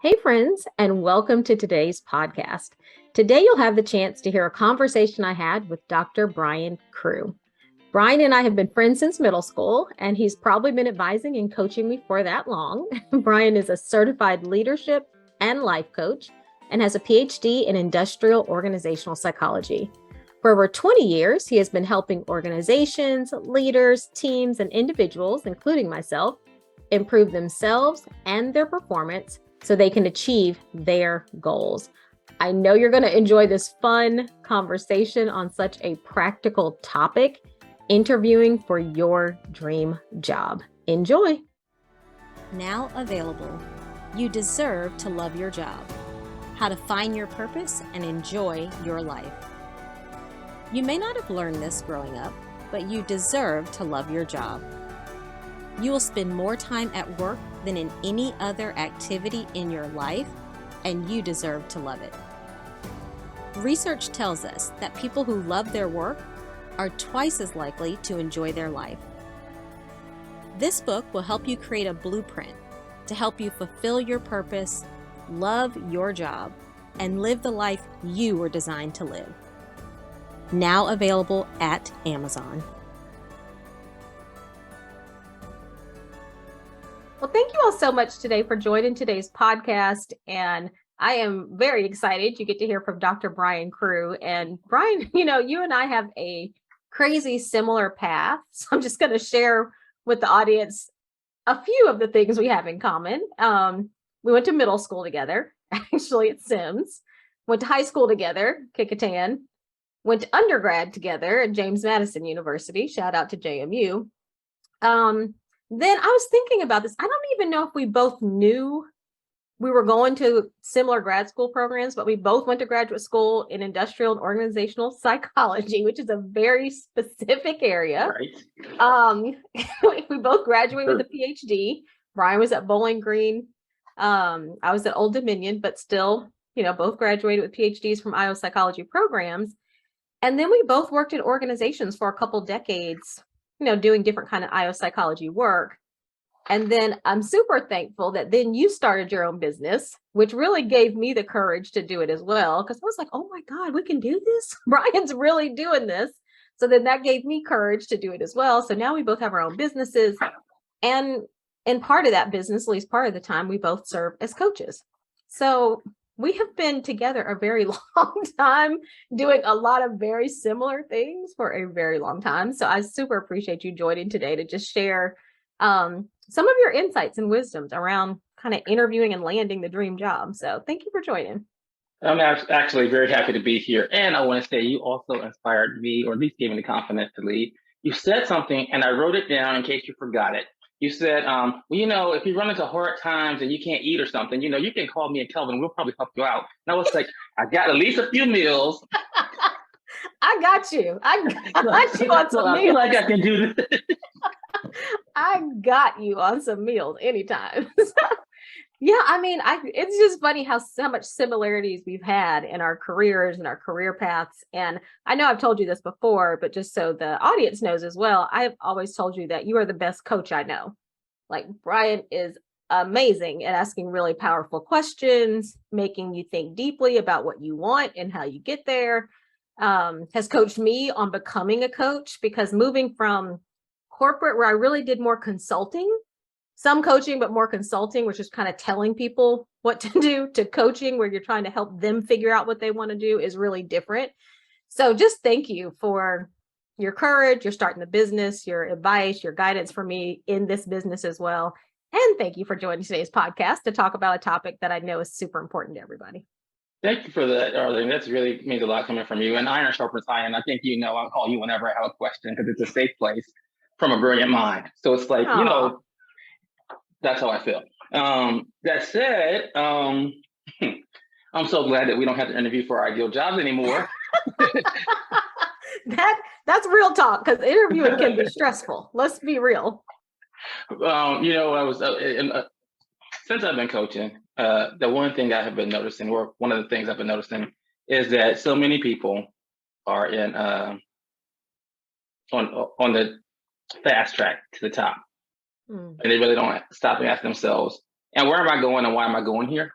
Hey, friends, and welcome to today's podcast. Today, you'll have the chance to hear a conversation I had with Dr. Brian Crewe. Brian and I have been friends since middle school, and he's probably been advising and coaching me for that long. Brian is a certified leadership and life coach and has a PhD in industrial organizational psychology. For over 20 years, he has been helping organizations, leaders, teams, and individuals, including myself, improve themselves and their performance so they can achieve their goals. I know you're going to enjoy this fun conversation on such a practical topic, interviewing for your dream job. Enjoy. Now available. You deserve to love your job. How to find your purpose and enjoy your life. You may not have learned this growing up, but you deserve to love your job. You will spend more time at work than in any other activity in your life, and you deserve to love it. Research tells us that people who love their work are twice as likely to enjoy their life. This book will help you create a blueprint to help you fulfill your purpose, love your job, and live the life you were designed to live. Now available at Amazon. Well, thank you all so much today for joining today's podcast. And I am very excited you get to hear from Dr. Brian Crewe. And Brian, you and I have a crazy similar path. So I'm just going to share with the audience a few of the things we have in common. We went to middle school together, actually at Sims, went to high school together, Kickotan, went to undergrad together at James Madison University. Shout out to JMU. Then I was thinking about this. I don't even know if we both knew we were going to similar grad school programs, but we both went to graduate school in industrial and organizational psychology, which is a very specific area. Right. We both graduated with a PhD. Brian was at Bowling Green. I was at Old Dominion, but still, both graduated with PhDs from IO psychology programs. And then we both worked in organizations for a couple decades, doing different kind of IO psychology work. And then I'm super thankful that then you started your own business, which really gave me the courage to do it as well. Because I was like, oh my God, we can do this. Brian's really doing this. So then that gave me courage to do it as well. So now we both have our own businesses. And in part of that business, at least part of the time, we both serve as coaches. So we have been together a very long time, doing a lot of very similar things for a very long time. So I super appreciate you joining today to just share some of your insights and wisdoms around kind of interviewing and landing the dream job. So thank you for joining. I'm actually very happy to be here. And I want to say you also inspired me, or at least gave me the confidence to lead. You said something, and I wrote it down in case you forgot it. You said, if you run into hard times and you can't eat or something, you can call me and Kelvin. We'll probably help you out. And I was like, I got at least a few meals. I got you. I got you on some meals. I feel like I can do this. I got you on some meals anytime. Yeah, it's just funny how much similarities we've had in our careers and our career paths. And I know I've told you this before, but just so the audience knows as well, I've always told you that you are the best coach I know. Like, Brian is amazing at asking really powerful questions, making you think deeply about what you want and how you get there. Has coached me on becoming a coach, because moving from corporate, where I really did more consulting, some coaching, but more consulting, which is kind of telling people what to do, to coaching, where you're trying to help them figure out what they want to do, is really different. So just thank you for your courage, your starting the business, your advice, your guidance for me in this business as well. And thank you for joining today's podcast to talk about a topic that I know is super important to everybody. Thank you for that, Arlene. That's really means a lot coming from you. And iron sharpens iron. I think I'll call you whenever I have a question, because it's a safe place from a brilliant mind. So it's like, that's how I feel. That said, I'm so glad that we don't have to interview for our ideal jobs anymore. That's real talk, because interviewing can be stressful. Let's be real. I was since I've been coaching, the one thing I have been noticing, or one of the things I've been noticing, is that so many people are in on the fast track to the top. And they really don't stop and ask themselves, and where am I going and why am I going here?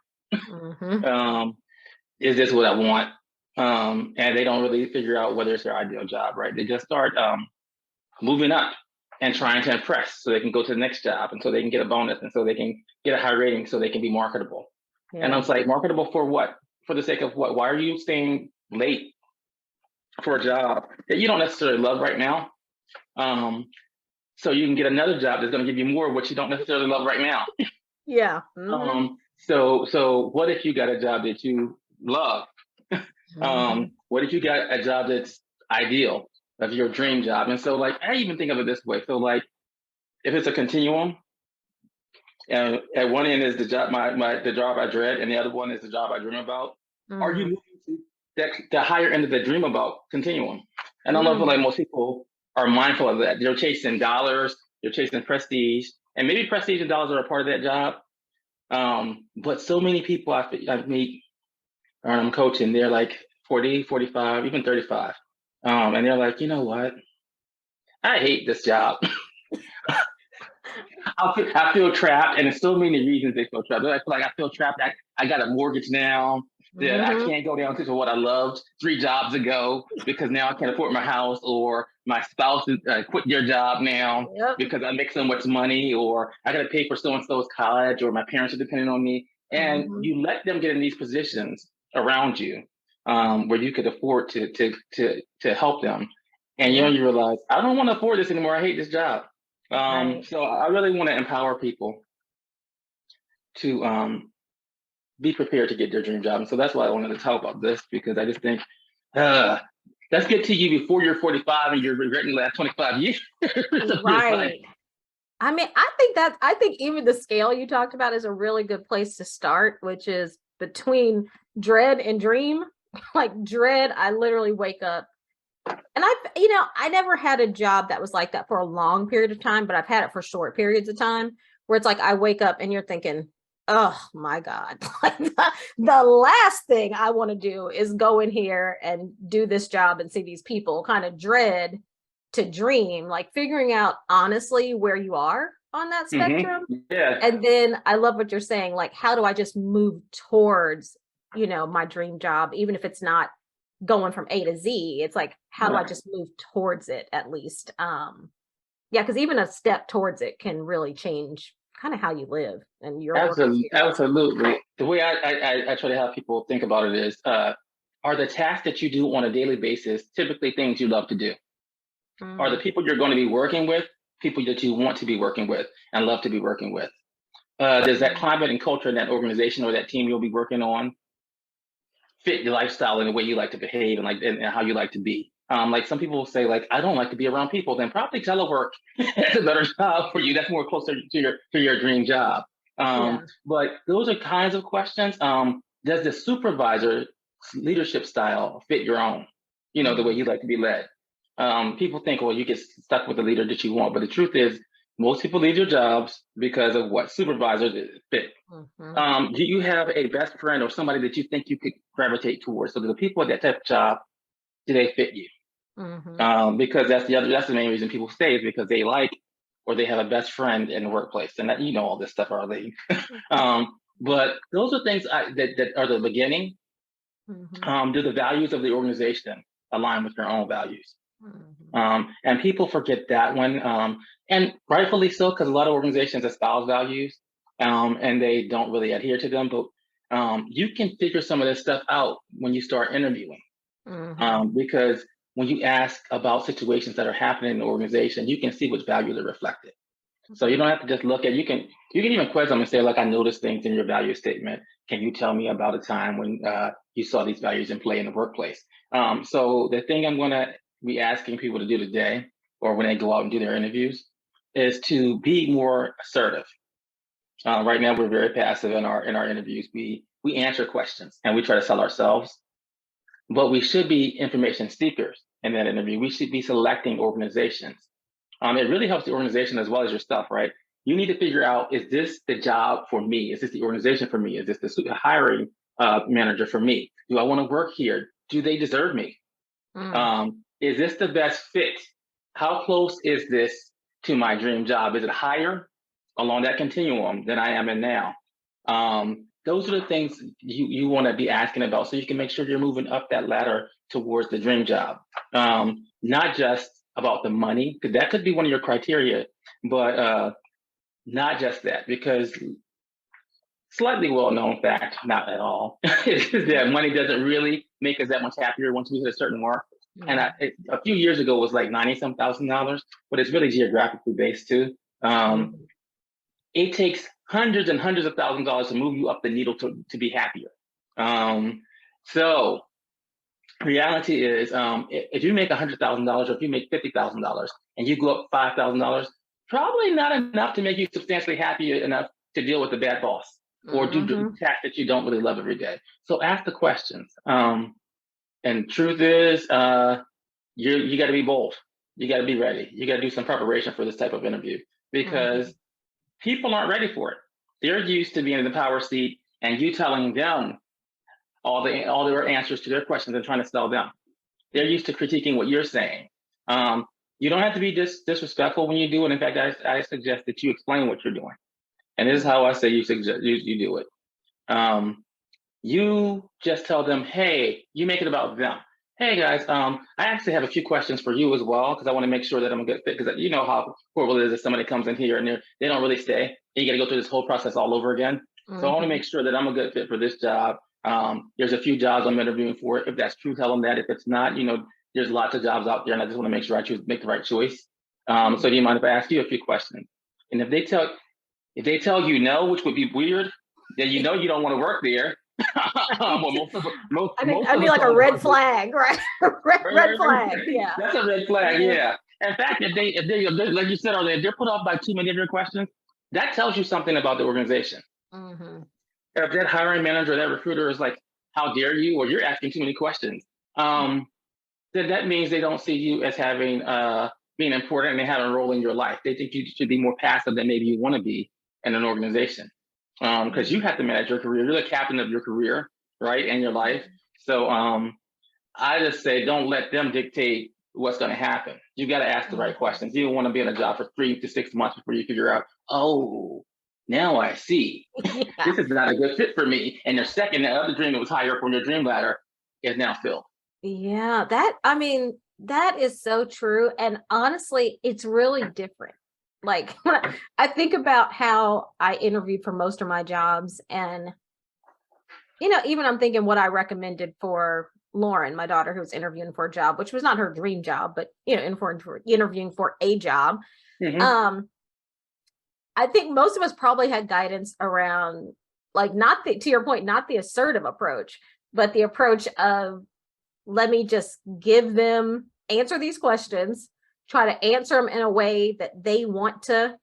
Is this what I want? And they don't really figure out whether it's their ideal job, right? They just start moving up and trying to impress so they can go to the next job and so they can get a bonus and so they can get a high rating so they can be marketable. Yeah. And I was like, marketable for what? For the sake of what? Why are you staying late for a job that you don't necessarily love right now? So you can get another job that's going to give you more of what you don't necessarily love right now. Yeah. So what if you got a job that you love? What if you got a job that's ideal, of your dream job? And so, like, I even think of it this way. So, like, if it's a continuum, and at one end is the job, the job I dread, and the other one is the job I dream about. Are you moving to the higher end of the dream about continuum? And I love like most people are mindful of that. They're chasing dollars, they're chasing prestige, and maybe prestige and dollars are a part of that job. But so many people I meet, or I'm coaching, they're like 40, 45, even 35. And they're like, you know what? I hate this job. I feel trapped, and there's so many reasons they feel trapped. I feel like I feel trapped. I got a mortgage now that I can't go down to what I loved 3 jobs ago because now I can't afford my house, or my spouse quit their job now because I make so much money, or I got to pay for so-and-so's college, or my parents are depending on me. And you let them get in these positions around you where you could afford to help them. And you realize, I don't want to afford this anymore. I hate this job. So I really want to empower people to be prepared to get their dream job. And so that's why I wanted to talk about this, because I just think, let's get to you before you're 45 and you're regretting the last 25 years. Right. I mean, I think even the scale you talked about is a really good place to start, which is between dread and dream. Like dread, I literally wake up, and I never had a job that was like that for a long period of time, but I've had it for short periods of time where it's like I wake up and you're thinking, oh my God, like the last thing I want to do is go in here and do this job and see these people. Kind of dread to dream, like figuring out honestly where you are on that spectrum. Yeah. And then I love what you're saying, like, how do I just move towards, my dream job, even if it's not going from A to Z? It's like, how do I just move towards it at least? Because even a step towards it can really change kind of how you live and your absolutely. The way I try to have people think about it is, are the tasks that you do on a daily basis typically things you love to do? Are the people you're going to be working with people that you want to be working with and love to be working with? Does that climate and culture in that organization or that team you'll be working on fit your lifestyle and the way you like to behave and how you like to be? Like some people will say, like, I don't like to be around people. Then probably telework is a better job for you. That's more closer to your dream job. But those are kinds of questions. Does the supervisor leadership style fit your own? The way you like to be led. People think, well, you get stuck with the leader that you want, but the truth is, most people leave their jobs because of what supervisors fit. Do you have a best friend or somebody that you think you could gravitate towards? So the people at that type of job, do they fit you? Because that's the main reason people stay, is because they like, or they have a best friend in the workplace, and that all this stuff, Arlene. But those are things that are the beginning. Do the values of the organization align with your own values? And people forget that one, and rightfully so, because a lot of organizations espouse values, and they don't really adhere to them. But you can figure some of this stuff out when you start interviewing, because when you ask about situations that are happening in the organization, you can see which values are reflected. So you don't have to just look at. You can even quiz them and say, like, I noticed things in your value statement. Can you tell me about a time when you saw these values in play in the workplace? So the thing I'm going to be asking people to do today, or when they go out and do their interviews, is to be more assertive. Right now, we're very passive in our interviews. We answer questions and we try to sell ourselves, but we should be information seekers in that interview. We should be selecting organizations. It really helps the organization as well as yourself, right? You need to figure out, is this the job for me? Is this the organization for me? Is this the hiring manager for me? Do I want to work here? Do they deserve me? Is this the best fit? How close is this to my dream job? Is it higher along that continuum than I am in now? those are the things you want to be asking about so you can make sure you're moving up that ladder towards the dream job. Not just about the money, because that could be one of your criteria, but not just that, because slightly well-known fact, not at all, is that money doesn't really make us that much happier once we hit a certain mark. And a few years ago it was like $90-some thousand, but it's really geographically based too. It takes hundreds and hundreds of thousands of dollars to move you up the needle to be happier. So reality is, if you make $100,000 or if you make $50,000 and you go up $5,000, probably not enough to make you substantially happy enough to deal with the bad boss or do the task that you don't really love every day. So ask the questions. And truth is, you got to be bold. You got to be ready. You got to do some preparation for this type of interview because people aren't ready for it. They're used to being in the power seat and you telling them all their answers to their questions and trying to sell them. They're used to critiquing what you're saying. You don't have to be disrespectful when you do it. In fact, I suggest that you explain what you're doing. And this is how I say you do it. You just tell them, hey, you make it about them. Hey guys, I actually have a few questions for you as well, because I want to make sure that I'm a good fit, because you know how horrible it is if somebody comes in here and they don't really stay. And you got to go through this whole process all over again. So I want to make sure that I'm a good fit for this job. There's a few jobs I'm interviewing for. If that's true, tell them that. If it's not, there's lots of jobs out there, and I just want to make sure I make the right choice. So do you mind if I ask you a few questions? And if they tell you no, which would be weird, then you don't want to work there. I'd be like a red flag, right? red flag, yeah. That's a red flag, yeah. In fact, if they like you said earlier, if they're put off by too many of your questions, that tells you something about the organization. If that hiring manager or that recruiter is like, how dare you, or you're asking too many questions, then that means they don't see you as having being important and they have a role in your life. They think you should be more passive than maybe you want to be in an organization. Because you have to manage your career. You're the captain of your career, right, and your life. So I just say don't let them dictate what's going to happen. You got to ask the right questions. You don't want to be in a job for 3 to 6 months before you figure out, oh, now I see. This is not a good fit for me. And the other dream that was higher up on your dream ladder is now filled. Yeah, that is so true. And honestly, it's really different. Like when I think about how I interviewed for most of my jobs, and even I'm thinking what I recommended for Lauren, my daughter, who was interviewing for a job, which was not her dream job, but interviewing for a job. I think most of us probably had guidance around, like, to your point, not the assertive approach, but the approach of, let me just answer these questions, try to answer them in a way that they want to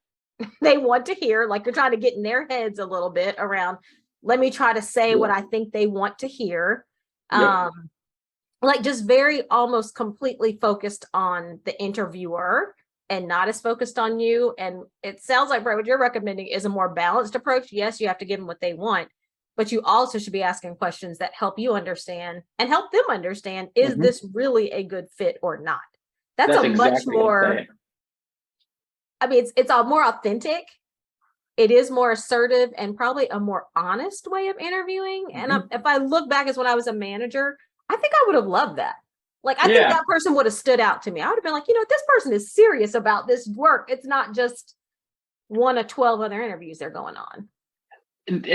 hear, like you're trying to get in their heads a little bit around, let me try to say what I think they want to hear. Like just very almost completely focused on the interviewer and not as focused on you. And it sounds like, Brett, what you're recommending is a more balanced approach. Yes, you have to give them what they want, but you also should be asking questions that help you understand and help them understand, is this really a good fit or not? That's a exactly much more, it's a more authentic. It is more assertive and probably a more honest way of interviewing. And if I look back as when I was a manager, I think I would have loved that. Like, I think that person would have stood out to me. I would have been like, this person is serious about this work. It's not just one of 12 other interviews they're going on. And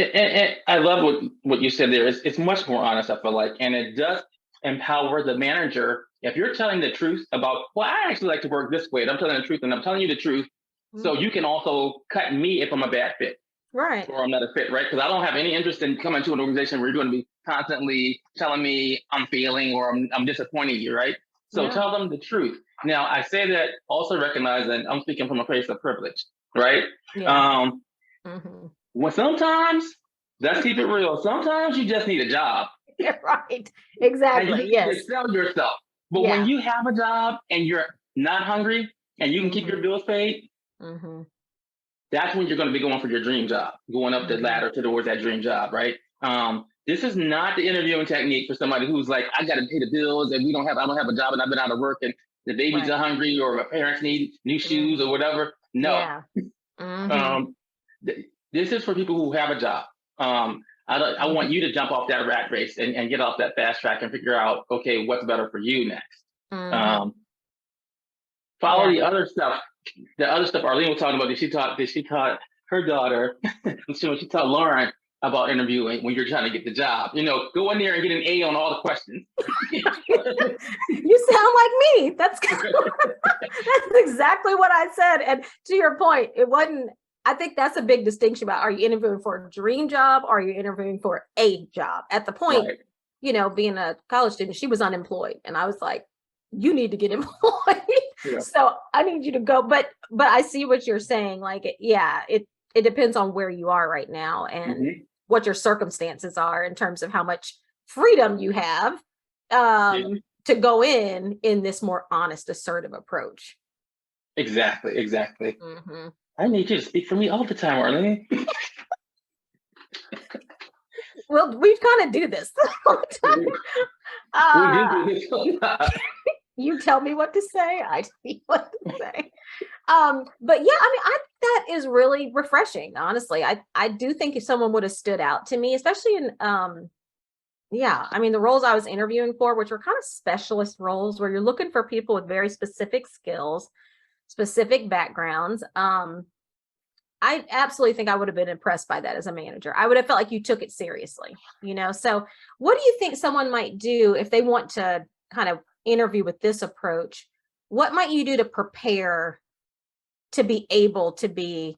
I love what you said there. It's much more honest, I feel like, and it does empower the manager. If you're telling the truth about, well, I actually like to work this way, and I'm telling the truth, and I'm telling you the truth, so you can also cut me if I'm a bad fit. Right. Or I'm not a fit, right? Because I don't have any interest in coming to an organization where you're going to be constantly telling me I'm failing or I'm disappointing you, right? So tell them the truth. Now, I say that also recognizing I'm speaking from a place of privilege, right? Yeah. Well, sometimes, let's keep it real, sometimes you just need a job. Yeah, right. Exactly. You sell yourself. But when you have a job and you're not hungry and you can keep your bills paid, that's when you're going to be going for your dream job, going up the ladder towards that dream job, right? This is not the interviewing technique for somebody who's like, I got to pay the bills and I don't have a job and I've been out of work and the babies are hungry or my parents need new shoes or whatever. No. This is for people who have a job. I want you to jump off that rat race and get off that fast track and figure out, okay, what's better for you next. Follow the other stuff. The other stuff Arlene was talking about, did she taught her daughter, she taught Lauren about interviewing when you're trying to get the job. Go in there and get an A on all the questions. You sound like me. That's exactly what I said. And to your point, it wasn't, I think that's a big distinction about, are you interviewing for a dream job or are you interviewing for a job? At the point, being a college student, she was unemployed. And I was like, you need to get employed. So I need you to go. But I see what you're saying. Like, it depends on where you are right now and what your circumstances are in terms of how much freedom you have to go in this more honest, assertive approach. Exactly. I need you to speak for me all the time, Arlene. Well, we kind of do this all the time. We do this. You tell me what to say, I tell you what to say. But yeah, I that is really refreshing, honestly. I do think if someone would have stood out to me, especially in the roles I was interviewing for, which were kind of specialist roles where you're looking for people with very specific skills, specific backgrounds. I absolutely think I would have been impressed by that as a manager. I would have felt like you took it seriously, So what do you think someone might do if they want to kind of interview with this approach? What might you do to prepare to be able to be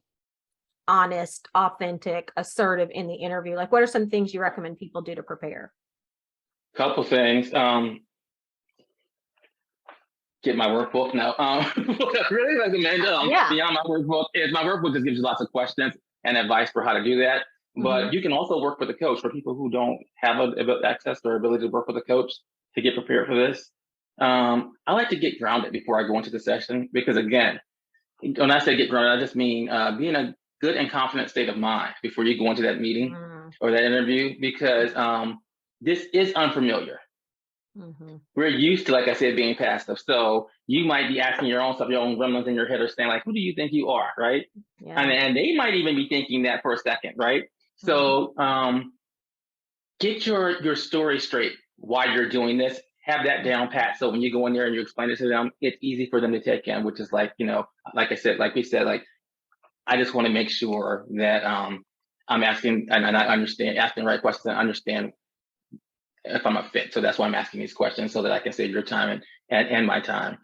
honest, authentic, assertive in the interview? Like, what are some things you recommend people do to prepare? Couple things. Get my workbook now. What I really recommend beyond my workbook is my workbook just gives you lots of questions and advice for how to do that. But you can also work with a coach for people who don't have access or ability to work with a coach to get prepared for this. I like to get grounded before I go into the session because, again, when I say get grounded, I just mean be in a good and confident state of mind before you go into that meeting or that interview because this is unfamiliar. We're used to, like I said, being passive. So you might be asking your own stuff, your own remnants in your head are saying, like, who do you think you are, right? Yeah. And they might even be thinking that for a second, right? So get your story straight why you're doing this. Have that down pat. So when you go in there and you explain it to them, it's easy for them to take in, which is like, like I said, like we said, like, I just want to make sure that I'm asking and I understand, asking the right questions and understand if I'm a fit. So that's why I'm asking these questions so that I can save your time and my time.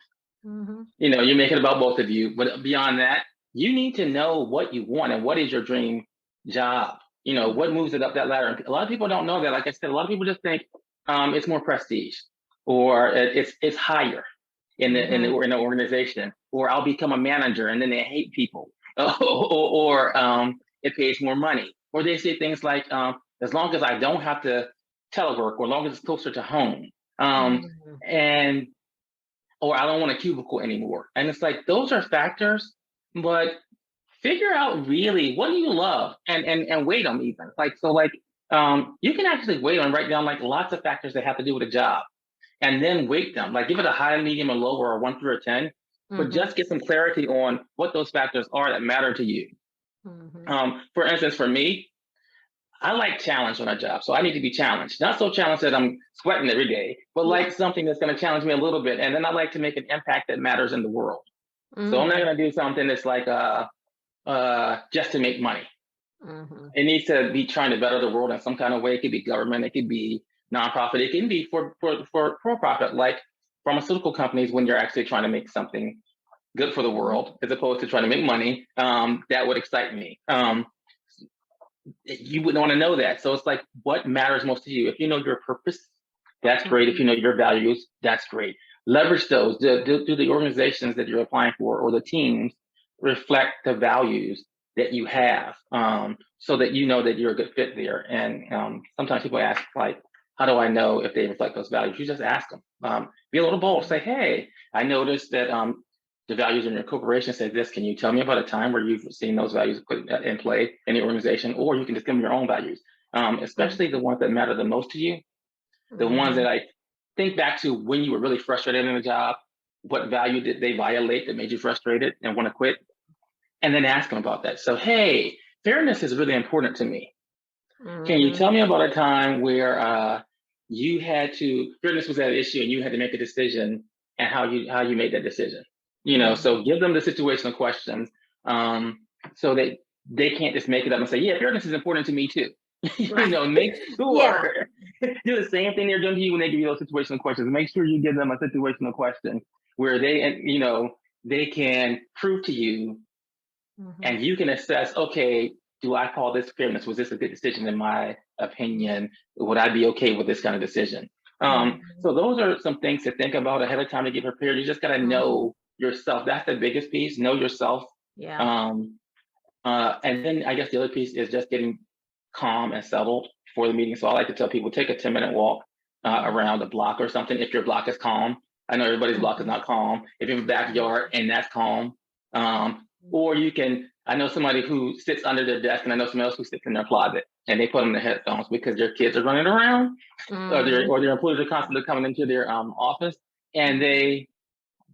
You make it about both of you. But beyond that, you need to know what you want and what is your dream job. What moves it up that ladder. And a lot of people don't know that. Like I said, a lot of people just think it's more prestige or it's higher in the organization, or I'll become a manager and then they hate people, or it pays more money, or they say things like as long as I don't have to telework, or as long as it's closer to home, and or I don't want a cubicle anymore. And it's like those are factors, but figure out really what do you love and weight them even. You can actually weight them, write down like lots of factors that have to do with a job, and then weight them. Like give it a high, medium, or low, or a 1 through a 10. But just get some clarity on what those factors are that matter to you. For instance, for me, I like challenge on a job. So I need to be challenged. Not so challenged that I'm sweating every day, but like something that's going to challenge me a little bit. And then I like to make an impact that matters in the world. So I'm not going to do something that's like just to make money. It needs to be trying to better the world in some kind of way. It could be government, it could be nonprofit, it can be for profit, like pharmaceutical companies when you're actually trying to make something good for the world, as opposed to trying to make money. That would excite me. You wouldn't want to know that. So it's like, what matters most to you? If you know your purpose, that's great. If you know your values, that's great. Leverage those. Do the organizations that you're applying for or the teams reflect the values that you have, so that you know that you're a good fit there. And sometimes people ask, like, how do I know if they reflect those values? You just ask them. Be a little bold. Say, hey, I noticed that the values in your corporation say this. Can you tell me about a time where you've seen those values put in play in the organization? Or you can just give them your own values, especially the ones that matter the most to you, the ones that I think back to when you were really frustrated in a job. What value did they violate that made you frustrated and want to quit? And then ask them about that. So, hey, fairness is really important to me. Can you Mhm. tell me about a time where you had to, fairness was at issue and you had to make a decision and how you made that decision? So Mhm. give them the situational questions, so that they can't just make it up and say, yeah, fairness is important to me too. Right. Make Yeah. sure do the same thing they're doing to you when they give you those situational questions. Make sure you give them a situational question where they can prove to you Mhm. and you can assess, okay, do I call this fairness? Was this a good decision in my opinion? Would I be okay with this kind of decision? Mhm. So those are some things to think about ahead of time to get prepared. You just got to Mhm. know yourself. That's the biggest piece. Know yourself. Yeah. Um, and then I guess the other piece is just getting calm and settled before the meeting. So I like to tell people take a 10-minute walk around the block or something if your block is calm. I know everybody's block is Mhm. not calm. If you have a backyard and that's calm, Mhm. or you can. I know somebody who sits under their desk, and I know somebody else who sits in their closet, and they put on the headphones because their kids are running around, Mhm. or their employees are constantly coming into their office, and Mhm. they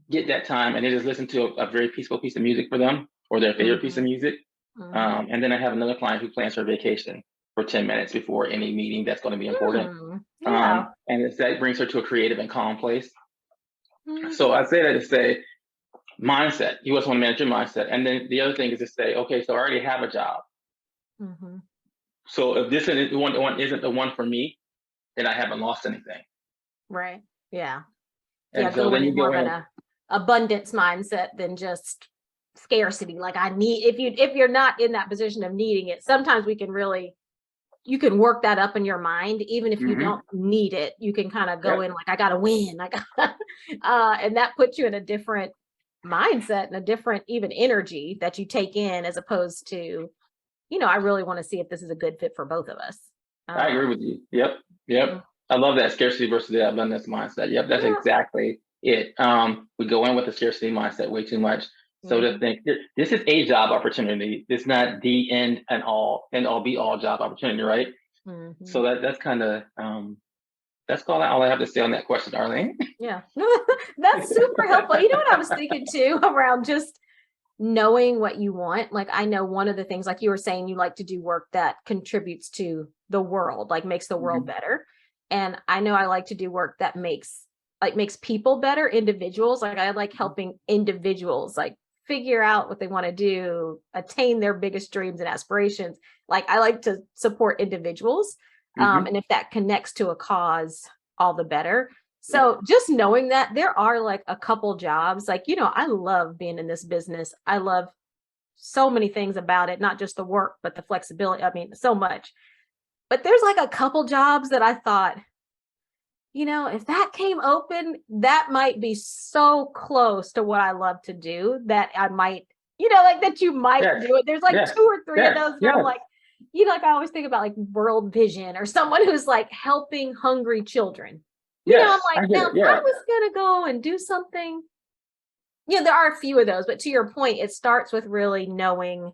get that time and they just listen to a very peaceful piece of music for them or their favorite piece of Mhm. music. Mhm. And then I have another client who plans her vacation for 10 minutes before any meeting that's going to be important. Yeah. And that brings her to a creative and calm place. So Mhm. I say that to say mindset. You also want to manage your mindset. And then the other thing is to say, okay, so I already have a job. Mhm. So if this isn't the one isn't the one for me, then I haven't lost anything. Right. Yeah. Yeah, And so go then in you more go of in. an abundance mindset than just scarcity. Like I need if you're not in that position of needing it, sometimes we can really you can work that up in your mind, even if you don't Mm-hmm. need it. You can kind of go Yep. in like I gotta win. I got and that puts you in a different mindset and a different even energy that you take in as opposed to, I really want to see if this is a good fit for both of us. I agree Um with you. Yep. Yep. mm, I love that scarcity versus the abundance mindset. Yep. That's yeah. exactly it. We go in with the scarcity mindset way too much. So to Mhm. think this is a job opportunity. It's not the end all be all job opportunity, right? So Mhm. that's kind of that's all I have to say on that question, Arlene. Yeah. No, that's super helpful. You know what I was thinking too around just knowing what you want. Like I know one of the things, like you were saying, you like to do work that contributes to the world, like makes the world Mhm. better. And I know I like to do work that makes people better, individuals. Like I like helping individuals like figure out what they want to do, attain their biggest dreams and aspirations. Like I like to support individuals. Mhm. And if that connects to a cause, all the better. Yep. So just knowing that there are like a couple jobs, like, I love being in this business. I love so many things about it, not just the work, but the flexibility. I mean, so much. But there's like a couple jobs that I thought, if that came open, that might be so close to what I love to do that I might, like that you might Yes. do it. There's like Yes. two or three of Yes. those where I'm Yes. like, like I always think about like World Vision or someone who's like helping hungry children. I'm Yes. like, I get now it. if I Yeah. was gonna go and do something, there are a few of those, but to your point, it starts with really knowing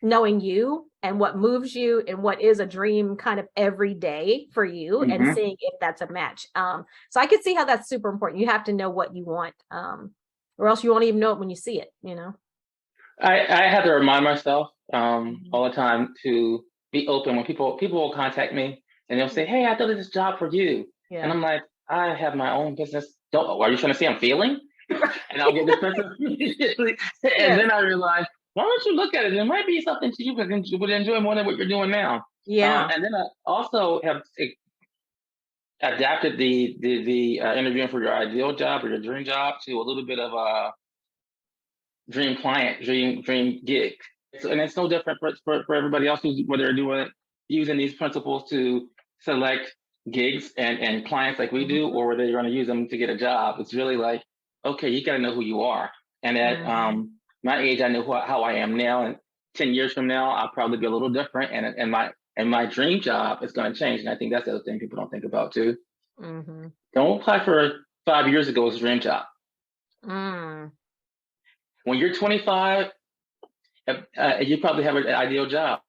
you and what moves you and what is a dream kind of every day for you and Hmm. seeing if that's a match. So I could see how that's super important. You have to know what you want, or else you won't even know it when you see it. I have to remind myself Mhm. all the time to be open when people will contact me and they'll say, "Hey, I thought of this job for you," and Yeah. I'm like, "I have my own business. Don't. Are you trying to say I'm failing?" And I'll get defensive immediately. And Yes. then I realize, why don't you look at it? It might be something you would enjoy more than what you're doing now. Yeah. And then I also have adapted the interviewing for your ideal job or your dream job to a little bit of a dream client, dream gig. And it's no different for everybody else who's whether they're doing using these principles to select gigs and clients like we do, Mhm. or whether you're going to use them to get a job. It's really like, okay, you got to know who you are. And at Mhm. my age, I know how I am now. And 10 years from now, I'll probably be a little different. And my dream job is going to change. And I think that's the other thing people don't think about too. Mhm. Don't apply for 5 years ago's dream job. Mm. When you're 25, you probably have an ideal job.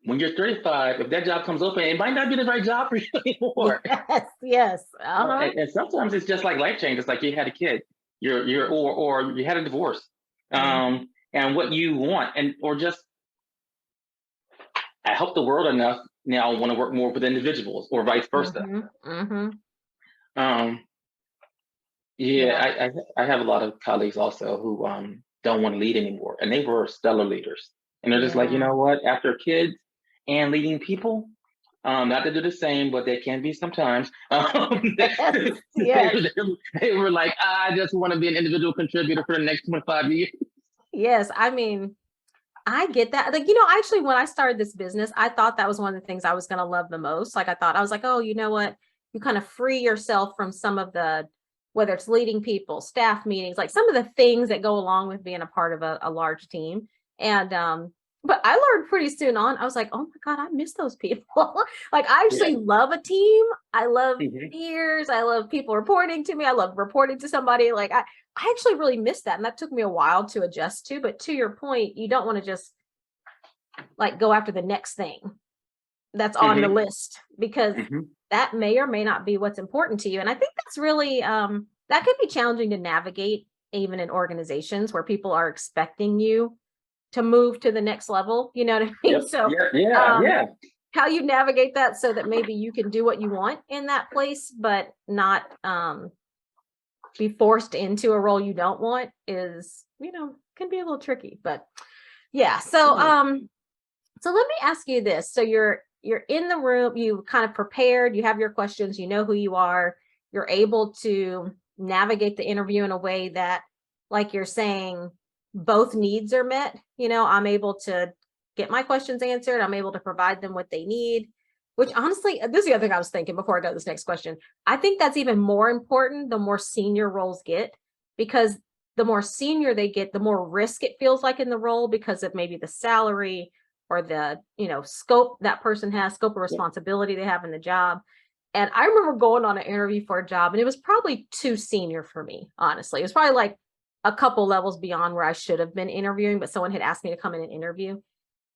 When you're 35, if that job comes open, it might not be the right job for you anymore. Yes. Yes. Uh-huh. And sometimes it's just like life change. It's like you had a kid, or you had a divorce, Mhm. and what you want, and or just I help the world enough. Now I want to work more with individuals, or vice versa. Um, yeah, I have a lot of colleagues also who don't want to lead anymore, and they were stellar leaders, and they're just like, you Yeah. know what? After kids and leading people, not to do the same, but they can be sometimes. Yes. They were like, I just want to be an individual contributor for the next 25 years. Yes. I mean, I get that. Like, actually, when I started this business, I thought that was one of the things I was going to love the most. Like, I was like, oh, you know what? You kind of free yourself from some of the, whether it's leading people, staff meetings, like some of the things that go along with being a part of a large team. And, but I learned pretty soon on, I was like, oh my God, I miss those people. Like, I Yeah. actually love a team. I love Mhm. peers. I love people reporting to me. I love reporting to somebody. Like, I actually really missed that. And that took me a while to adjust to. But to your point, you don't want to just like go after the next thing that's on the Mhm. list, because Mhm. that may or may not be what's important to you. And I think that's really that can be challenging to navigate, even in organizations where people are expecting you to move to the next level. You know what I mean? Yep. So Yeah. Yeah. um Yeah. how you navigate that so that maybe you can do what you want in that place, but not be forced into a role you don't want is, can be a little tricky. But yeah. So Yeah. so let me ask you this. So you're in the room, you kind of prepared, you have your questions, you know who you are, you're able to navigate the interview in a way that, like you're saying, both needs are met. I'm able to get my questions answered, I'm able to provide them what they need, which honestly, this is the other thing I was thinking before I go to this next question. I think that's even more important the more senior roles get, because the more senior they get, the more risk it feels like in the role because of maybe the salary or the scope that person has, scope of Yeah. responsibility they have in the job. And I remember going on an interview for a job, and it was probably too senior for me, honestly. It was probably like a couple levels beyond where I should have been interviewing, but someone had asked me to come in and interview.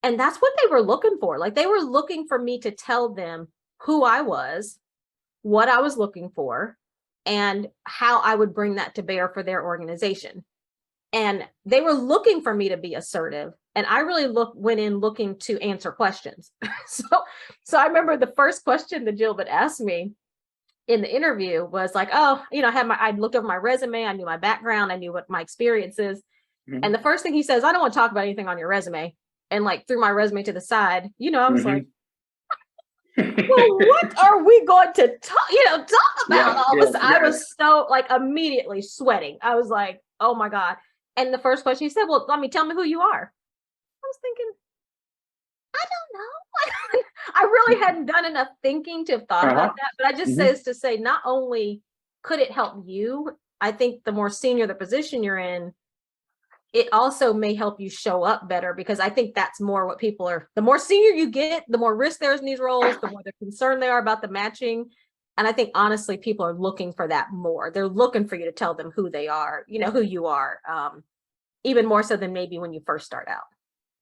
And that's what they were looking for. Like, they were looking for me to tell them who I was, what I was looking for, and how I would bring that to bear for their organization. And they were looking for me to be assertive, and I really went in looking to answer questions. so I remember the first question that Jill had asked me in the interview was like, oh, I looked over my resume, I knew my background, I knew what my experience is. And Mhm. the first thing he says, I don't want to talk about anything on your resume, and like threw my resume to the side. I was like, Mhm. well, what are we going to talk about Yeah. all Yeah. this? I Yeah. was so like immediately sweating. I was like, oh my God. And the first question he said, well, tell me who you are. I was thinking, I don't know. I really hadn't done enough thinking to have thought about Uh-huh. that. But I just Mhm. says to say, not only could it help you, I think the more senior the position you're in, it also may help you show up better, because I think that's more what people are. The more senior you get, the more risk there is in these roles, the more they're concerned they are about the matching. And I think honestly, people are looking for that more. They're looking for you to tell them who they are, who you are, even more so than maybe when you first start out.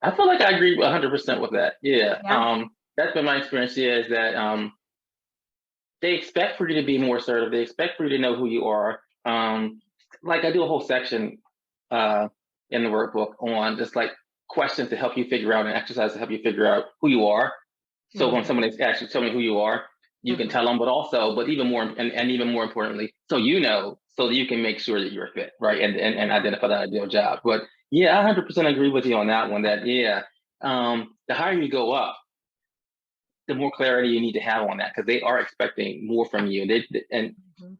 I feel like I agree 100% with that. Yeah. Yeah. That's been my experience. Yeah, is that they expect for you to be more assertive. They expect for you to know who you are. Like I do a whole section uh, in the workbook on just like questions to help you figure out, and exercise to help you figure out who you are. So when Mm-hmm. someone is actually telling me who you are, you can Mm-hmm. tell them, but even more, and even more importantly, so so that you can make sure that you're fit, right? And Yeah. identify that ideal job. But yeah, I 100% agree with you on that one. That yeah, the higher you go up, the more clarity you need to have on that, because they are expecting more from you. And Mm-hmm.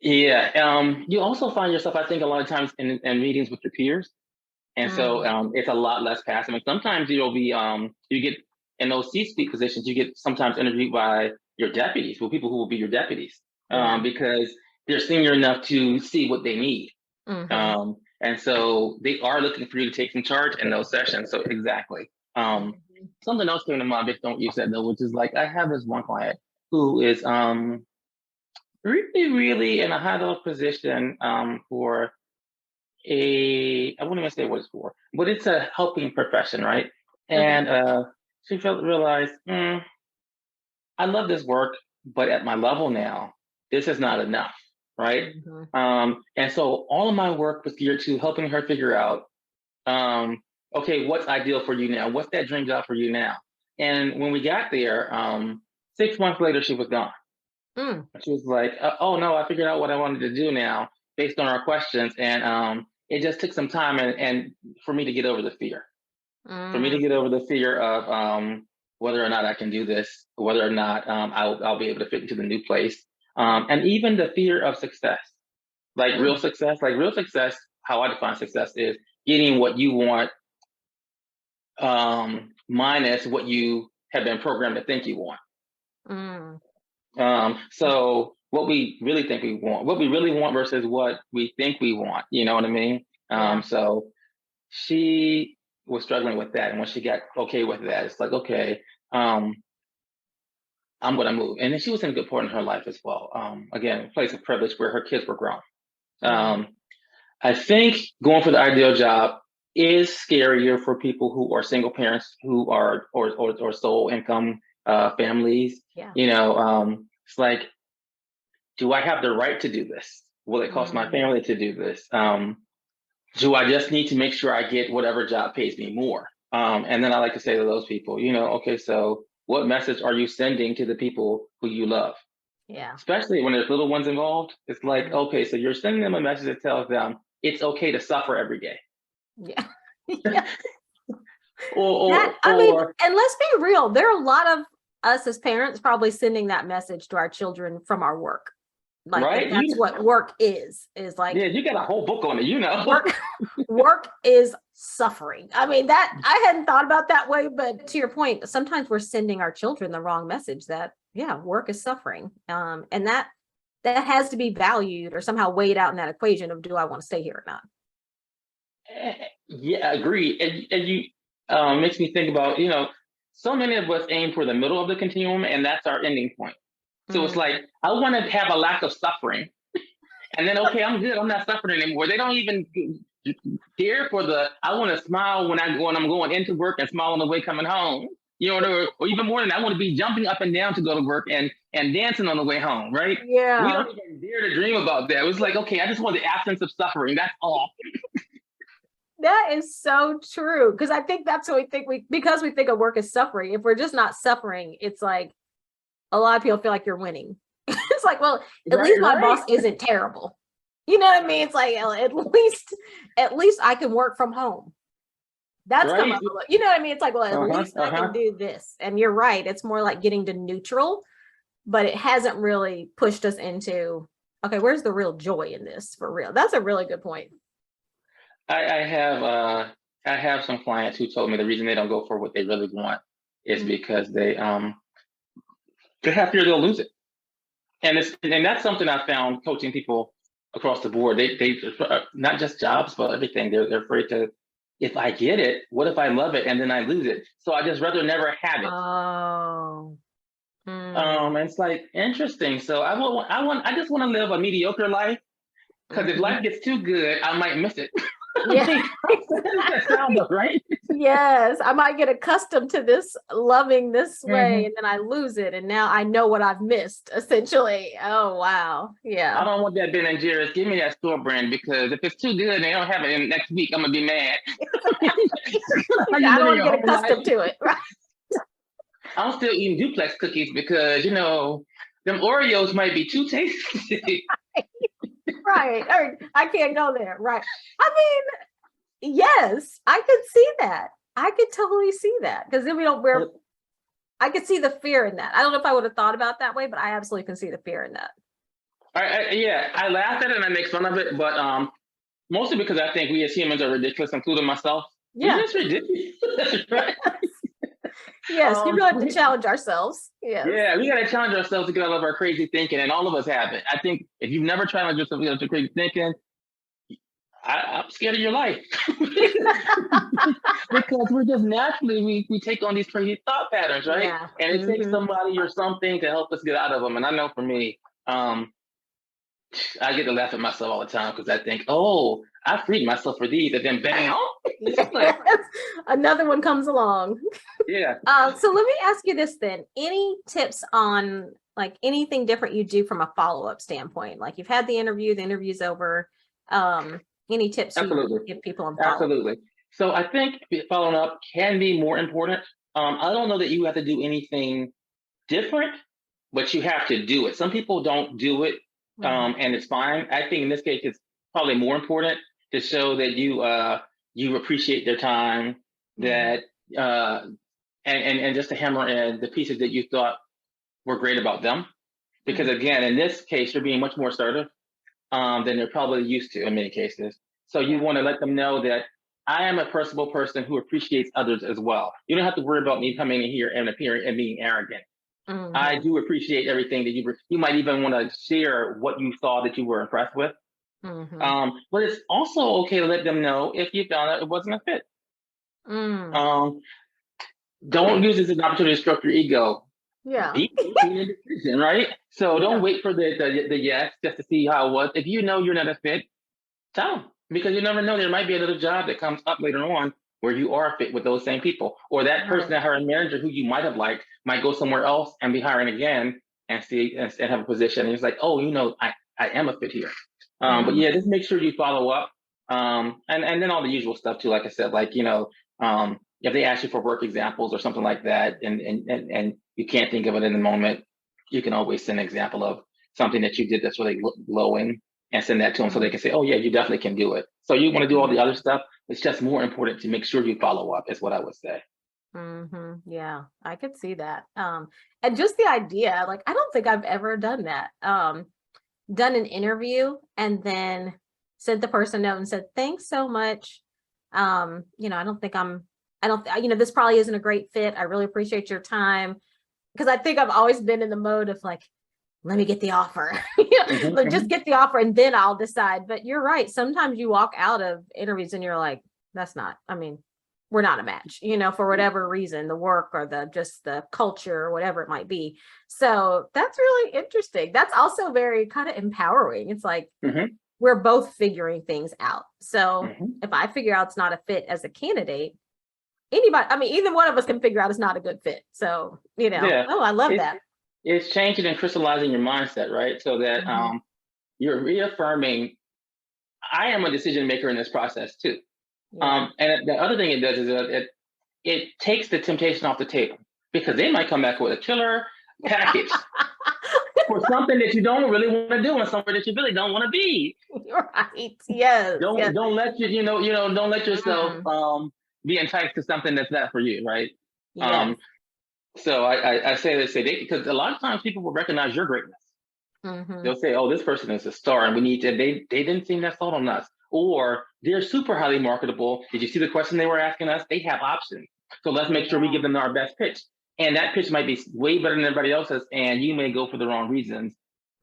yeah, you also find yourself, I think, a lot of times in meetings with your peers, and so Mm. it's a lot less passive. And sometimes you'll be you get in those C-suite positions, you get sometimes interviewed by your deputies, well, people who will be your deputies, Yeah. because they're senior enough to see what they need. Mm-hmm. And so they are looking for you to take some charge in those sessions. So exactly. Mm-hmm. Something else came to mind, but don't use that though, which is like I have this one client who is really, really in a high level position for I wouldn't even say what it's for, but it's a helping profession, right? Okay. And she realized, I love this work, but at my level now, this is not enough, right? Mm-hmm. And so all of my work was geared to helping her figure out, um, okay, what's ideal for you now? What's that dream job for you now? And when we got there, 6 months later, she was gone. She was like, oh no, I figured out what I wanted to do now based on our questions. And it just took some time and for me to get over the fear, for me to get over the fear of whether or not I can do this, whether or not I'll be able to fit into the new place. And even the fear of success, like real success, how I define success is getting what you want minus what you have been programmed to think you want. So what we really think we want, what we really want versus what we think we want, you know what I mean? So she was struggling with that. And when she got okay with that, it's like, okay, I'm going to move. And then she was in a good point in her life as well. Again, a place of privilege where her kids were grown. I think going for the ideal job is scarier for people who are single parents, who are or sole income families. You know, it's like, do I have the right to do this? Will it cost my family to do this? Do I just need to make sure I get whatever job pays me more? And then I like to say to those people, you know, okay, so what message are you sending to the people who you love? Especially when there's little ones involved. It's like, okay, so you're sending them a message that tells them it's okay to suffer every day. I mean, and let's be real, there are a lot of us as parents probably sending that message to our children from our work. Like that's what work is like. Yeah, you got a whole book on it, you know. Work is suffering. I mean, that I hadn't thought about that way, but to your point, sometimes we're sending our children the wrong message that work is suffering. And that has to be valued or somehow weighed out in that equation of, do I want to stay here or not? Yeah, agreed. And you makes me think about, you know, so many of us aim for the middle of the continuum, and that's our ending point. So it's like, I want to have a lack of suffering. And then, okay, I'm good. I'm not suffering anymore. They don't even care for I want to smile when I'm going into work and smile on the way coming home. You know, or even more than that, I want to be jumping up and down to go to work and dancing on the way home, right? Yeah. We don't even dare to dream about that. It was like, okay, I just want the absence of suffering. That's all. That is so true. Because I think that's what we think because we think of work as suffering. If we're just not suffering, it's like a lot of people feel like you're winning. It's like, well, at least my boss isn't terrible. You know what I mean? It's like, at least I can work from home. That's you know what I mean? It's like, well, at least I can do this. And you're right. It's more like getting to neutral, but it hasn't really pushed us into, okay, where's the real joy in this for real? That's a really good point. I have some clients who told me the reason they don't go for what they really want is because they have fear they'll lose it. And that's something I found coaching people across the board. They not just jobs, but everything. They're afraid to, if I get it, what if I love it and then I lose it? So I just rather never have it. And it's like, interesting. So I just want to live a mediocre life, because if life gets too good, I might miss it. That sounds right. Yes, I might get accustomed to this loving this way, and then I lose it, and now I know what I've missed, essentially. Oh wow, yeah. I don't want that Ben and Jerry's. Give me that store brand, because if it's too good and they don't have it in next week, I'm gonna be mad. I don't want to get accustomed to it. Right. I'm still eating duplex cookies because, you know, them Oreos might be too tasty. Right. Or I can't go there. Right. I mean, yes, I could see that. I could totally see that, because then I could see the fear in that. I don't know if I would have thought about it that way, but I absolutely can see the fear in that. I laugh at it and I make fun of it, but mostly because I think we as humans are ridiculous, including myself. Yeah. We're just ridiculous. Right? Yes, you really have to challenge ourselves. Yes. Yeah, we got to challenge ourselves to get out of our crazy thinking, and all of us have it. I think if you've never challenged yourself to get out of crazy thinking, I'm scared of your life. Because we're just naturally, we take on these crazy thought patterns, right? Yeah. And it takes somebody or something to help us get out of them. And I know for me, I get to laugh at myself all the time, because I think, oh, I freed myself for these, and then bam, yes. Another one comes along. Yeah. So let me ask you this then. Any tips on like anything different you do from a follow-up standpoint? Like you've had the interview's over. Any tips you give people on follow-up? Absolutely. So I think following up can be more important. I don't know that you have to do anything different, but you have to do it. Some people don't do it, and it's fine. I think in this case, it's probably more important to show that you appreciate their time, that and just to hammer in the pieces that you thought were great about them. Because again, in this case, you're being much more assertive than they're probably used to in many cases. So you want to let them know that I am a personable person who appreciates others as well. You don't have to worry about me coming in here and appearing and being arrogant. I do appreciate everything that you might even want to share what you saw that you were impressed with. But it's also okay to let them know if you found out it wasn't a fit. Don't use this as an opportunity to stroke your ego. Yeah. Be making a decision, right? So don't wait for the yes just to see how it was. If you know you're not a fit, tell them, because you never know. There might be another job that comes up later on where you are fit with those same people, or that person, that hiring manager who you might have liked, might go somewhere else and be hiring again and see and have a position. And it's like, oh, I am a fit here. But yeah, just make sure you follow up. And then all the usual stuff too, like I said, like, if they ask you for work examples or something like that, and you can't think of it in the moment, you can always send an example of something that you did that's really glowing and send that to them so they can say, oh yeah, you definitely can do it. So you want to do all the other stuff. It's just more important to make sure you follow up, is what I would say. Yeah, I could see that. And just the idea, like, I don't think I've ever done that. Done an interview and then sent the person a note and said, thanks so much. I don't think this probably isn't a great fit. I really appreciate your time. Because I think I've always been in the mode of like, let me get the offer. Like, just get the offer and then I'll decide. But you're right. Sometimes you walk out of interviews and you're like, we're not a match, for whatever reason, the work or the culture or whatever it might be. So that's really interesting. That's also very kind of empowering. It's like, we're both figuring things out. So if I figure out it's not a fit as a candidate, either one of us can figure out it's not a good fit. So, I love that. It's changing and crystallizing your mindset, right? So that you're reaffirming, I am a decision maker in this process too. And the other thing it does is that it takes the temptation off the table, because they might come back with a killer package for something that you don't really want to do and somewhere that you really don't want to be. Right. Yes. Don't let don't let yourself be enticed to something that's not for you, right? Yes. So I say because a lot of times people will recognize your greatness. They'll say, oh, this person is a star and they didn't seem that sold on us. Or they're super highly marketable. Did you see the question they were asking us? They have options. So let's make sure we give them our best pitch. And that pitch might be way better than everybody else's, and you may go for the wrong reasons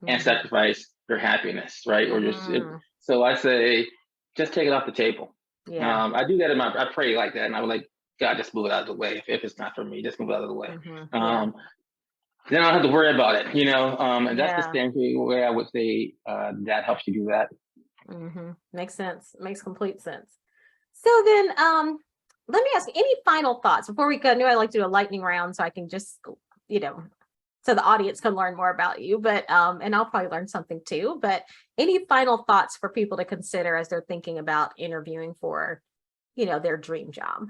and sacrifice your happiness, right? Or so I say, just take it off the table. I do that I pray like that, and I would like, God, just move it out of the way. If it's not for me, just move it out of the way. Then I don't have to worry about it, and that's the same way I would say that helps you do that. Makes sense. Makes complete sense. So then, let me ask you, any final thoughts before we go? I knew I like to do a lightning round so I can just, so the audience can learn more about you, but, and I'll probably learn something too, but any final thoughts for people to consider as they're thinking about interviewing for, their dream job?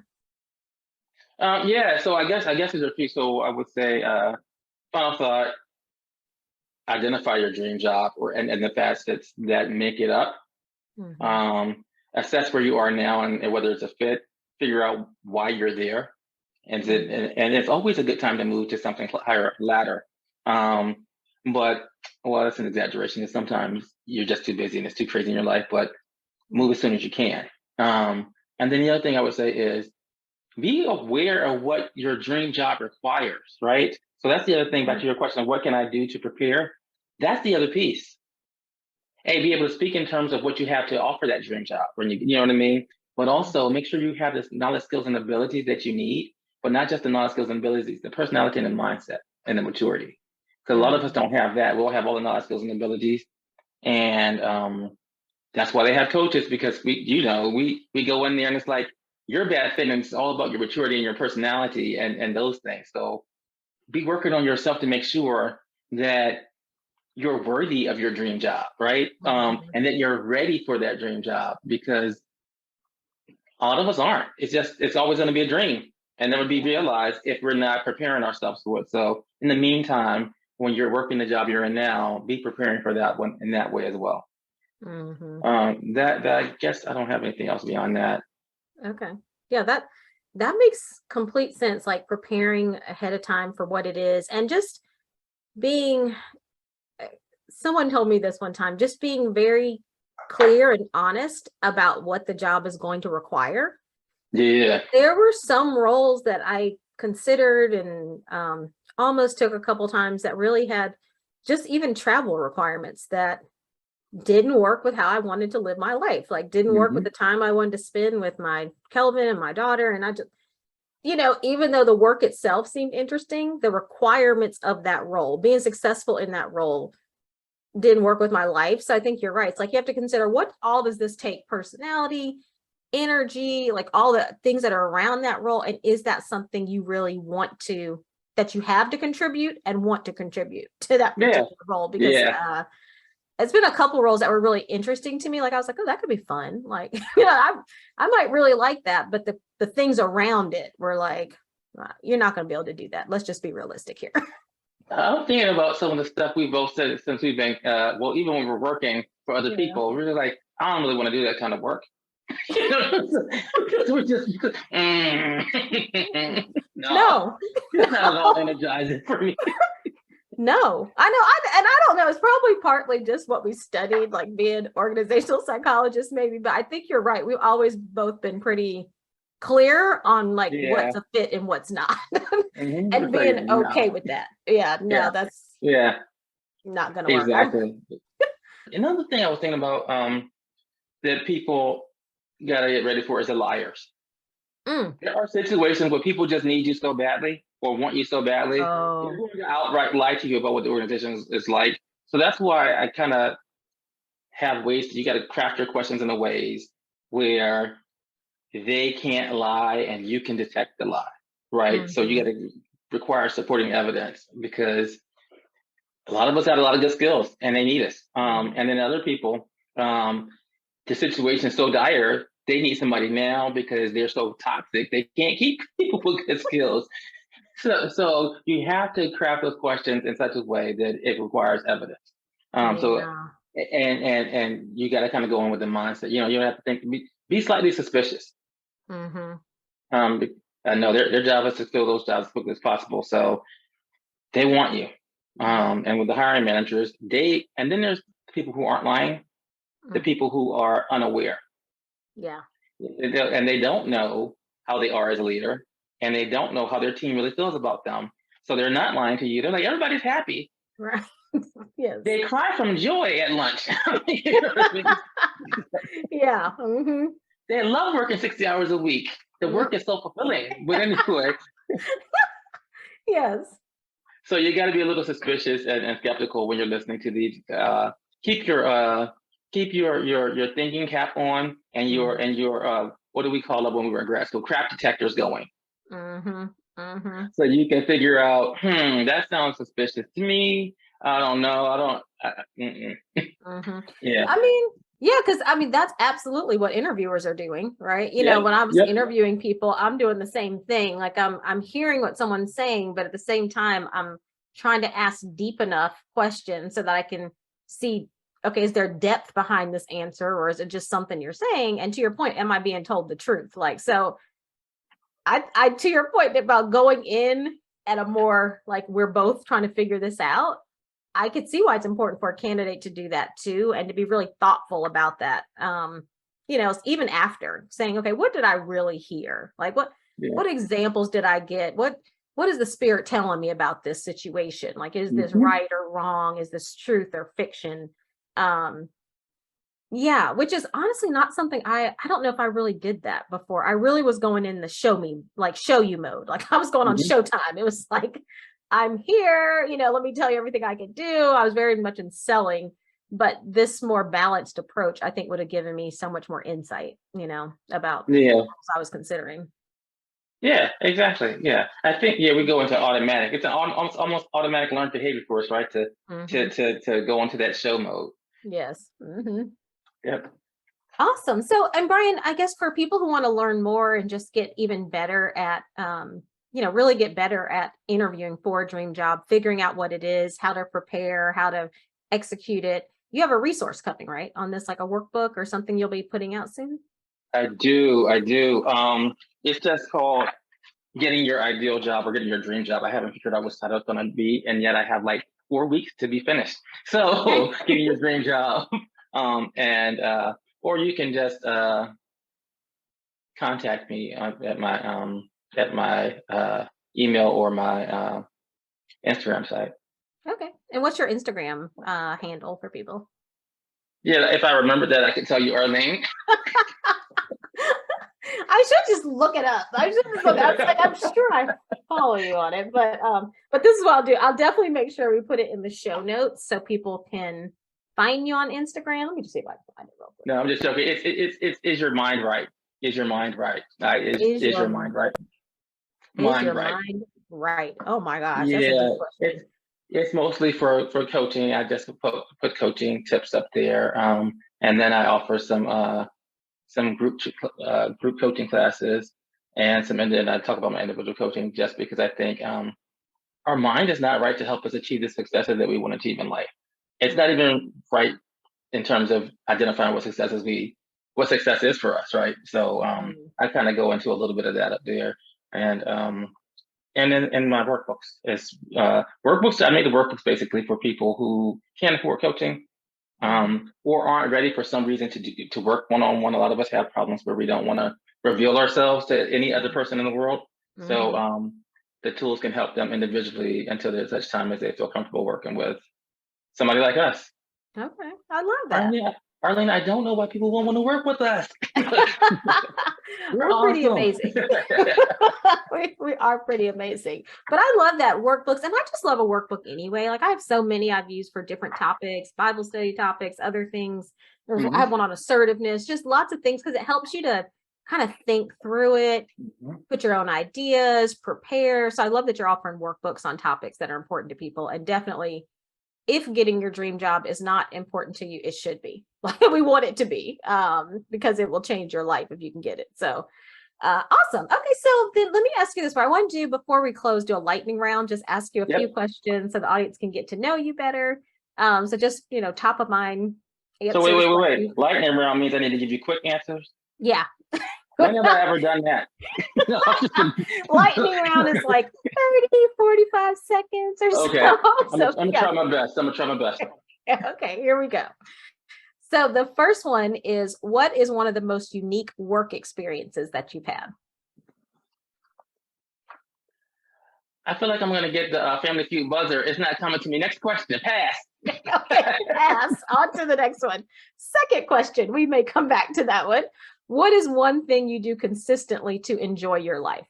So I guess there's a few. So I would say, final thought, identify your dream job and the facets that make it up. Assess where you are now and whether it's a fit. Figure out why you're there, and it's always a good time to move to something higher ladder. But that's an exaggeration. Because sometimes you're just too busy and it's too crazy in your life. But move as soon as you can. And then the other thing I would say is be aware of what your dream job requires. Right. So that's the other thing back to your question of what can I do to prepare. That's the other piece. Be able to speak in terms of what you have to offer that dream job. When you know what I mean? But also make sure you have the knowledge, skills, and abilities that you need, but not just the knowledge, skills, and abilities, the personality and the mindset and the maturity. Because a lot of us don't have that. We'll have all the knowledge, skills, and abilities. And that's why they have coaches, because we go in there and it's like, you're bad fit, and it's all about your maturity and your personality and those things. So be working on yourself to make sure that you're worthy of your dream job, right? And that you're ready for that dream job, because lot of us aren't. It's always going to be a dream and never be realized if we're not preparing ourselves for it. So in the meantime, when you're working the job you're in now, be preparing for that one in that way as well. That I guess I don't have anything else beyond that. Okay. Yeah, that makes complete sense. Like preparing ahead of time for what it is, and just being, someone told me this one time, just being very clear and honest about what the job is going to require. Yeah. There were some roles that I considered and almost took a couple times that really had just even travel requirements that didn't work with how I wanted to live my life, like didn't work with the time I wanted to spend with my Kelvin and my daughter. And I just, even though the work itself seemed interesting, the requirements of that role, being successful in that role, didn't work with my life. So I think you're right. It's like you have to consider, what all does this take? Personality, energy, like all the things that are around that role. And is that something you really want to, that you have to contribute and want to contribute to that particular role? Because it's been a couple roles that were really interesting to me. Like I was like, oh, that could be fun. Like, I might really like that. But the things around it were like, you're not going to be able to do that. Let's just be realistic here. I'm thinking about some of the stuff we both said since we've been, even when we're working for other people, we're just like, I don't really want to do that kind of work. We're just, no, it's not at all energizing for me. No, I know. And I don't know. It's probably partly just what we studied, like being organizational psychologists, maybe. But I think you're right. We've always both been pretty clear on like what's a fit and what's not, and being okay with that. That's not going to work. Exactly. Another thing I was thinking about that people got to get ready for is the liars. There are situations where people just need you so badly or want you so badly. They're going to outright lie to you about what the organization is like. So that's why I kind of have ways you got to craft your questions in a ways where they can't lie and you can detect the lie, right? So you got to require supporting evidence, because a lot of us have a lot of good skills and they need us. And then other people, the situation is so dire, they need somebody now because they're so toxic, they can't keep people with good skills. So you have to craft those questions in such a way that it requires evidence. And you got to kind of go in with the mindset. You don't have to think. Be slightly suspicious. I know their job is to fill those jobs as quickly as possible. So they want you. And with the hiring managers, and then there's people who aren't lying, the people who are unaware. And they don't know how they are as a leader, and they don't know how their team really feels about them. So they're not lying to you. They're like, everybody's happy. Right. Yes. They cry from joy at lunch. They love working 60 hours a week. The work is so fulfilling. But anyway. Yes. So you got to be a little suspicious and skeptical when you're listening to these. Keep your thinking cap on, and your what do we call it when we were in grad school? Crap detectors going. So you can figure out, that sounds suspicious to me. I don't know. Because that's absolutely what interviewers are doing, right? When I was interviewing people, I'm doing the same thing. Like I'm hearing what someone's saying, but at the same time, I'm trying to ask deep enough questions so that I can see, okay, is there depth behind this answer, or is it just something you're saying? And to your point, am I being told the truth? Like, so I to your point about going in at a more like, we're both trying to figure this out, I could see why it's important for a candidate to do that too, and to be really thoughtful about that. Even after saying, okay, what did I really hear? Like what examples did I get? What is the spirit telling me about this situation? Like, is this right or wrong? Is this truth or fiction? Which is honestly not something I don't know if I really did that before. I really was going in the show you mode. Like I was going on Showtime. It was like, I'm here, let me tell you everything I can do. I was very much in selling, but this more balanced approach, I think, would have given me so much more insight, about what I was considering. Yeah, exactly. Yeah. I think, we go into automatic. It's an almost automatic learned behavior for us, right? To go into that show mode. Yes. Yep. Awesome. So, and Brian, I guess for people who want to learn more and just get even better at, really get better at interviewing for a dream job, figuring out what it is, how to prepare, how to execute it, you have a resource coming, right, on this, like a workbook or something you'll be putting out soon? I do. I do. It's just called Getting Your Ideal Job or Getting Your Dream Job. I haven't figured out which title it's going to be, and yet I have like 4 weeks to be finished. So, Okay. Getting Your Dream Job. And or you can just contact me at my email or my Instagram site. Okay. And what's your Instagram handle for people? Yeah, if I remember that, I can tell you, Arlene. I should just look it up. I should just look. I was like, I'm sure I follow you on it, but this is what I'll do. I'll definitely make sure we put it in the show notes so people can find you on Instagram. Let me just see if I can find it real quick. No, I'm just joking. It's is your mind right? Is your mind right? Is your mind right? Is Mind your right? mind right? Oh my gosh, that's a Yeah, good question. it's mostly for coaching. I just put coaching tips up there, and then I offer some group coaching classes, and then I talk about my individual coaching just because I think our mind is not right to help us achieve the successes that we want to achieve in life. It's not even right in terms of identifying what success is for us, right? So I kind of go into a little bit of that up there, and in my workbooks, it's workbooks. I made the workbooks basically for people who can't afford coaching, or aren't ready for some reason to work one-on-one. A lot of us have problems where we don't want to reveal ourselves to any other person in the world. So the tools can help them individually until there's such time as they feel comfortable working with somebody like us. Okay, I love that. Arlene, I don't know why people won't want to work with us. We're pretty awesome. amazing. we are pretty amazing. But I love that workbooks, and I just love a workbook anyway. Like I have so many I've used for different topics, Bible study topics, other things. I have one on assertiveness, just lots of things because it helps you to kind of think through it, put your own ideas, prepare. So I love that you're offering workbooks on topics that are important to people, and definitely if getting your dream job is not important to you, it should be. Like we want it to be, because it will change your life if you can get it. So awesome. Okay, so then let me ask you this. What I want to do before we close, do a lightning round, just ask you a few questions so the audience can get to know you better. So just, top of mind answers. So wait. Lightning round means I need to give you quick answers? Yeah. When have I ever done that? Lightning round is like 30, 45 seconds or okay. so. I'm gonna try my best. I'm gonna try my best. Okay, here we go. So the first one is, what is one of the most unique work experiences that you've had? I feel like I'm going to get the Family Feud buzzer. It's not coming to me. Next question. Pass. Okay, pass. On to the next one. Second question. We may come back to that one. What is one thing you do consistently to enjoy your life?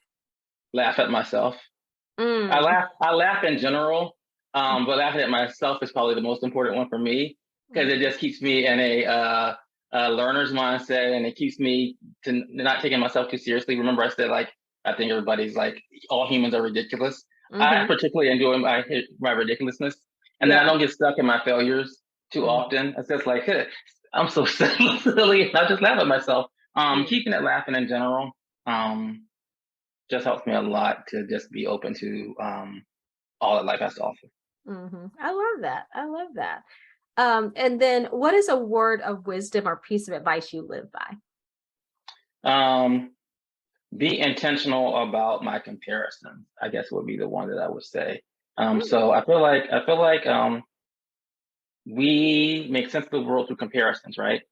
Laugh at myself. I laugh in general, but laughing at myself is probably the most important one for me, because it just keeps me in a learner's mindset, and it keeps me to not taking myself too seriously. Remember, I said, like, I think everybody's like, all humans are ridiculous. I particularly enjoy my ridiculousness, and then I don't get stuck in my failures too often. It's just like, hey, I'm so silly, and I just laugh at myself. Keeping it laughing in general just helps me a lot to just be open to all that life has to offer. I love that. I love that. And then what is a word of wisdom or piece of advice you live by? Be intentional about my comparisons, I guess would be the one that I would say. So I feel like we make sense of the world through comparisons, right?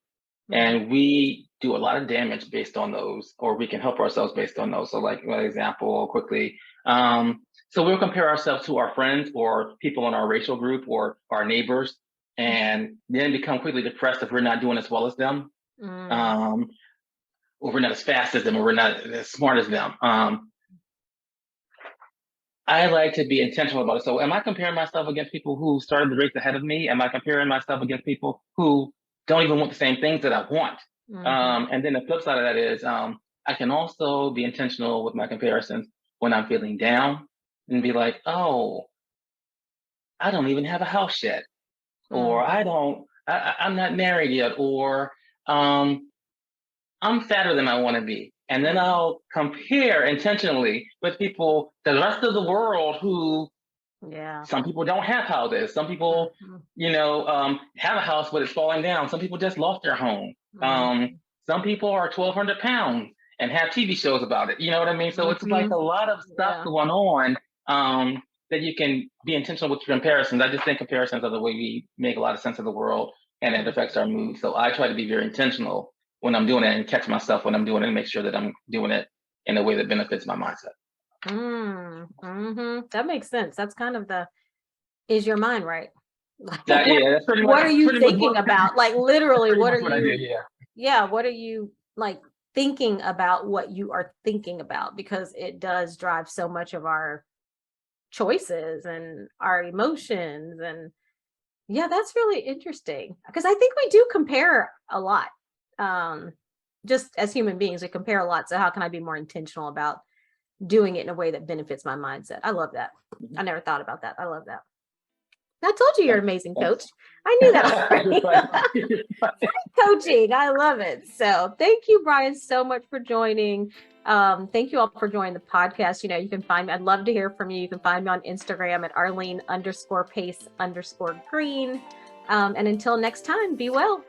And we do a lot of damage based on those, or we can help ourselves based on those. So like an example quickly. So we'll compare ourselves to our friends or people in our racial group or our neighbors, and then become quickly depressed if we're not doing as well as them. Or we're not as fast as them, or we're not as smart as them. I like to be intentional about it. So am I comparing myself against people who started the race ahead of me? Am I comparing myself against people who don't even want the same things that I want? And then the flip side of that is I can also be intentional with my comparisons when I'm feeling down and be like, oh, I don't even have a house yet. Or I'm not married yet. Or I'm fatter than I want to be. And then I'll compare intentionally with people, the rest of the world who, some people don't have houses. Some people, have a house, but it's falling down. Some people just lost their home. Some people are 1,200 pounds and have TV shows about it. You know what I mean? So it's like a lot of stuff going on that you can be intentional with your comparisons. I just think comparisons are the way we make a lot of sense of the world, and it affects our mood. So I try to be very intentional when I'm doing it and catch myself when I'm doing it and make sure that I'm doing it in a way that benefits my mindset. That makes sense. That's kind of is your mind right? That's pretty much. What are you thinking about? Like literally, what are you? What are you like thinking about? What you are thinking about, because it does drive so much of our choices and our emotions. And that's really interesting, because I think we do compare a lot. Just as human beings, we compare a lot. So how can I be more intentional about doing it in a way that benefits my mindset? I love that. I never thought about that. I love that. I told you you're an amazing coach. I knew that already. Coaching. I love it. So thank you, Brian, so much for joining. Thank you all for joining the podcast. You can find me. I'd love to hear from you. You can find me on Instagram at Arlene_Pace_Green. And until next time, be well.